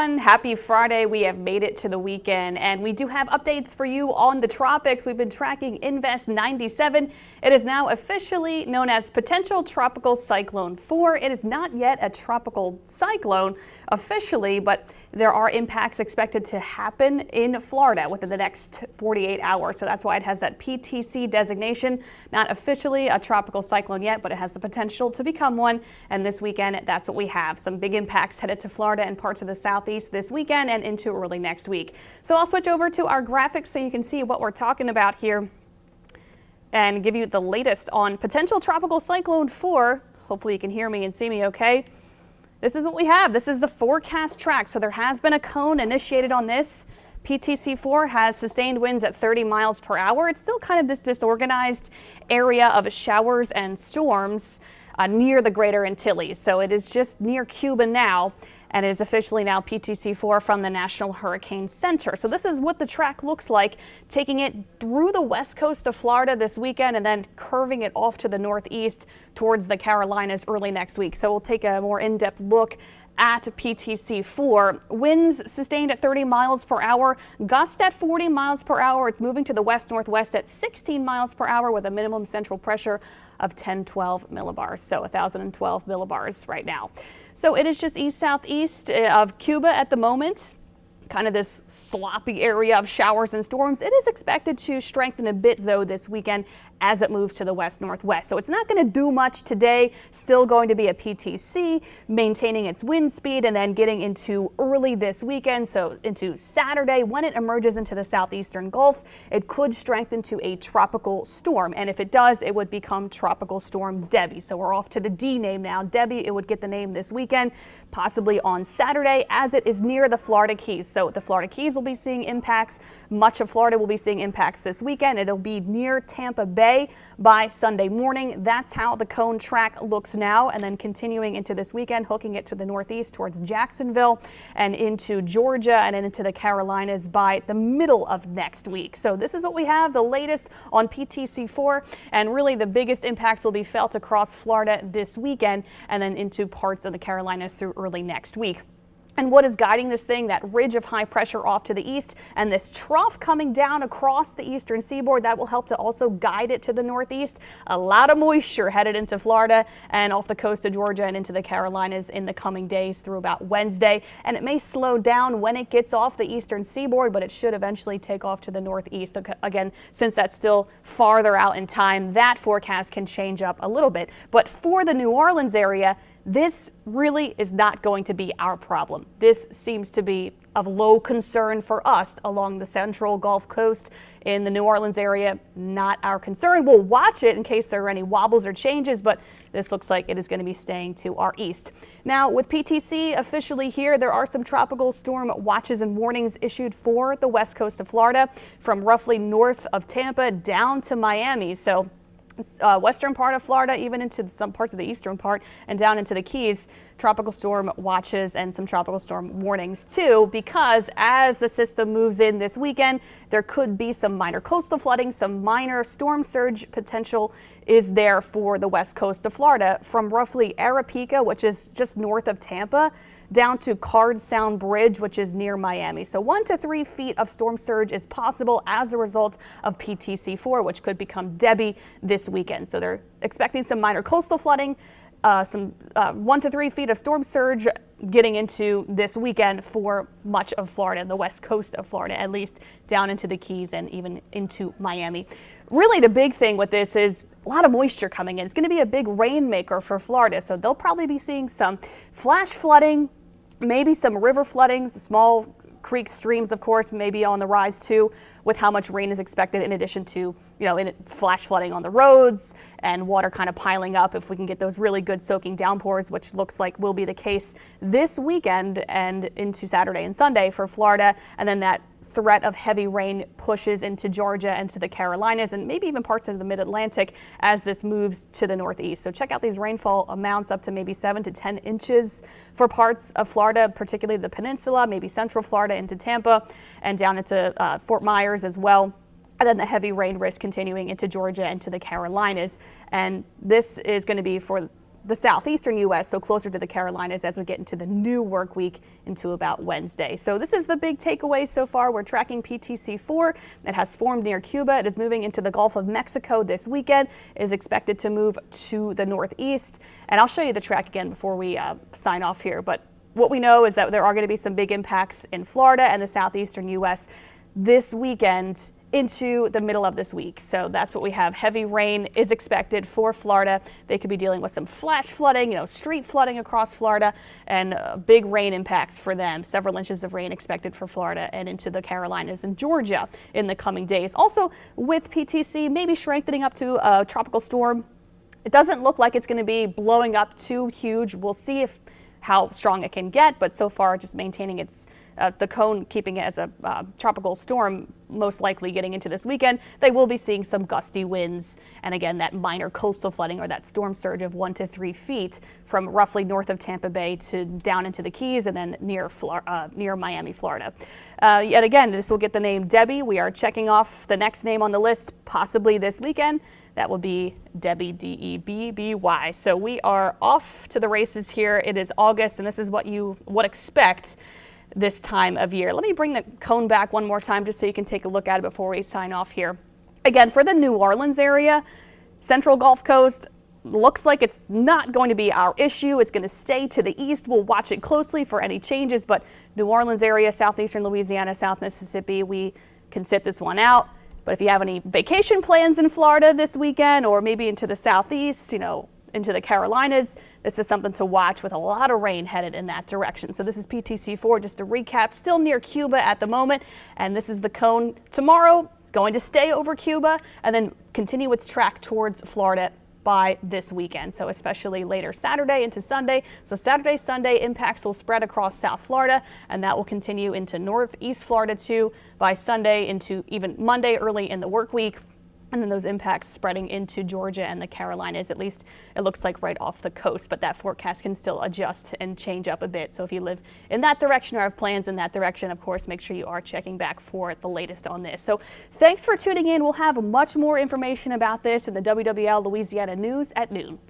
Happy Friday. We have made it to the weekend and we do have updates for you on the tropics. We've been tracking Invest 97. It is now officially known as Potential Tropical Cyclone 4. It is not yet a tropical cyclone officially, but there are impacts expected to happen in Florida within the next 48 hours. So that's why it has that PTC designation. Not officially a tropical cyclone yet, but it has the potential to become one. And this weekend, that's what we have. Some big impacts headed to Florida and parts of the southeast this weekend and into early next week. So I'll switch over to our graphics so you can see what we're talking about here and give you the latest on Potential Tropical Cyclone 4. Hopefully you can hear me and see me okay. This is what we have. This is the forecast track. So there has been a cone initiated on this. PTC4 has sustained winds at 30 miles per hour. It's still kind of this disorganized area of showers and storms near the Greater Antilles. So it is just near Cuba now, and it is officially now PTC4 from the National Hurricane Center. So this is what the track looks like, taking it through the west coast of Florida this weekend and then curving it off to the northeast towards the Carolinas early next week. So we'll take a more in-depth look at PTC4. Winds sustained at 30 miles per hour, gusts at 40 miles per hour. It's moving to the west-northwest at 16 miles per hour with a minimum central pressure of 1012 millibars, so 1,012 millibars right now. So it is just east-southeast of Cuba at the moment. Kind of this sloppy area of showers and storms. It is expected to strengthen a bit though this weekend as it moves to the west-northwest. So it's not going to do much today. Still going to be a PTC, maintaining its wind speed, and then getting into early this weekend, so into Saturday, when it emerges into the southeastern Gulf, it could strengthen to a tropical storm. And if it does, it would become Tropical Storm Debby. So we're off to the D name now. Debby, it would get the name this weekend, possibly on Saturday, as it is near the Florida Keys. So the Florida Keys will be seeing impacts. Much of Florida will be seeing impacts this weekend. It'll be near Tampa Bay by Sunday morning. That's how the cone track looks now, and then continuing into this weekend, hooking it to the northeast towards Jacksonville and into Georgia and then into the Carolinas by the middle of next week. So this is what we have, the latest on PTC4, and really the biggest impacts will be felt across Florida this weekend and then into parts of the Carolinas through early next week. And what is guiding this thing? That ridge of high pressure off to the east and this trough coming down across the eastern seaboard that will help to also guide it to the northeast. A lot of moisture headed into Florida and off the coast of Georgia and into the Carolinas in the coming days through about Wednesday. And it may slow down when it gets off the eastern seaboard, but it should eventually take off to the northeast. Again, since that's still farther out in time, that forecast can change up a little bit. But for the New Orleans area, this really is not going to be our problem. This seems to be of low concern for us along the central Gulf Coast in the New Orleans area. Not our concern. We'll watch it in case there are any wobbles or changes, but this looks like it is going to be staying to our east. Now, with PTC officially here, there are some tropical storm watches and warnings issued for the west coast of Florida from roughly north of Tampa down to Miami. So western part of Florida, even into some parts of the eastern part and down into the Keys, tropical storm watches and some tropical storm warnings too, because as the system moves in this weekend, there could be some minor coastal flooding, some minor storm surge potential is there for the west coast of Florida from roughly Arapica, which is just north of Tampa, down to Card Sound Bridge, which is near Miami. So 1 to 3 feet of storm surge is possible as a result of PTC4, which could become Debby this weekend. So they're expecting some minor coastal flooding, some 1 to 3 feet of storm surge getting into this weekend for much of Florida, the west coast of Florida, at least down into the Keys and even into Miami. Really, the big thing with this is a lot of moisture coming in. It's going to be a big rainmaker for Florida, so they'll probably be seeing some flash flooding, maybe some river floodings, small creeks, streams, of course, maybe on the rise too, with how much rain is expected in addition to, flash flooding on the roads and water kind of piling up if we can get those really good soaking downpours, which looks like will be the case this weekend and into Saturday and Sunday for Florida. And then that threat of heavy rain pushes into Georgia and to the Carolinas and maybe even parts of the mid-Atlantic as this moves to the northeast. So check out these rainfall amounts up to maybe 7 to 10 inches for parts of Florida, particularly the peninsula, maybe central Florida into Tampa and down into Fort Myers as well. And then the heavy rain risk continuing into Georgia and to the Carolinas. And this is going to be for the southeastern U.S., so closer to the Carolinas as we get into the new work week into about Wednesday. So this is the big takeaway so far. We're tracking PTC4. It has formed near Cuba. It is moving into the Gulf of Mexico this weekend. It is expected to move to the northeast. And I'll show you the track again before we sign off here. But what we know is that there are going to be some big impacts in Florida and the southeastern U.S. this weekend into the middle of this week. So that's what we have. Heavy rain is expected for Florida. They could be dealing with some flash flooding, street flooding across Florida, and big rain impacts for them. Several inches of rain expected for Florida and into the Carolinas and Georgia in the coming days. Also with PTC maybe strengthening up to a tropical storm. It doesn't look like it's going to be blowing up too huge. We'll see how strong it can get, but so far just maintaining its the cone, keeping it as a tropical storm, most likely getting into this weekend. They will be seeing some gusty winds, and again that minor coastal flooding or that storm surge of 1 to 3 feet from roughly north of Tampa Bay to down into the Keys and then near Miami, Florida. Yet again, this will get the name Debby. We are checking off the next name on the list, possibly this weekend. That will be Debby, D-E-B-B-Y. So we are off to the races here. It is August, and this is what you would expect this time of year. Let me bring the cone back one more time just so you can take a look at it before we sign off here. Again, for the New Orleans area, Central Gulf Coast, looks like it's not going to be our issue. It's going to stay to the east. We'll watch it closely for any changes, but New Orleans area, southeastern Louisiana, South Mississippi, we can sit this one out. But if you have any vacation plans in Florida this weekend or maybe into the southeast, into the Carolinas, this is something to watch with a lot of rain headed in that direction. So this is PTC4, just to recap, still near Cuba at the moment. And this is the cone tomorrow. It's going to stay over Cuba and then continue its track towards Florida by this weekend. So especially later Saturday into Sunday. So Saturday, Sunday impacts will spread across South Florida, and that will continue into northeast Florida too by Sunday into even Monday early in the work week. And then those impacts spreading into Georgia and the Carolinas, at least it looks like right off the coast, but that forecast can still adjust and change up a bit. So if you live in that direction or have plans in that direction, of course, make sure you are checking back for the latest on this. So thanks for tuning in. We'll have much more information about this in the WWL Louisiana News at noon.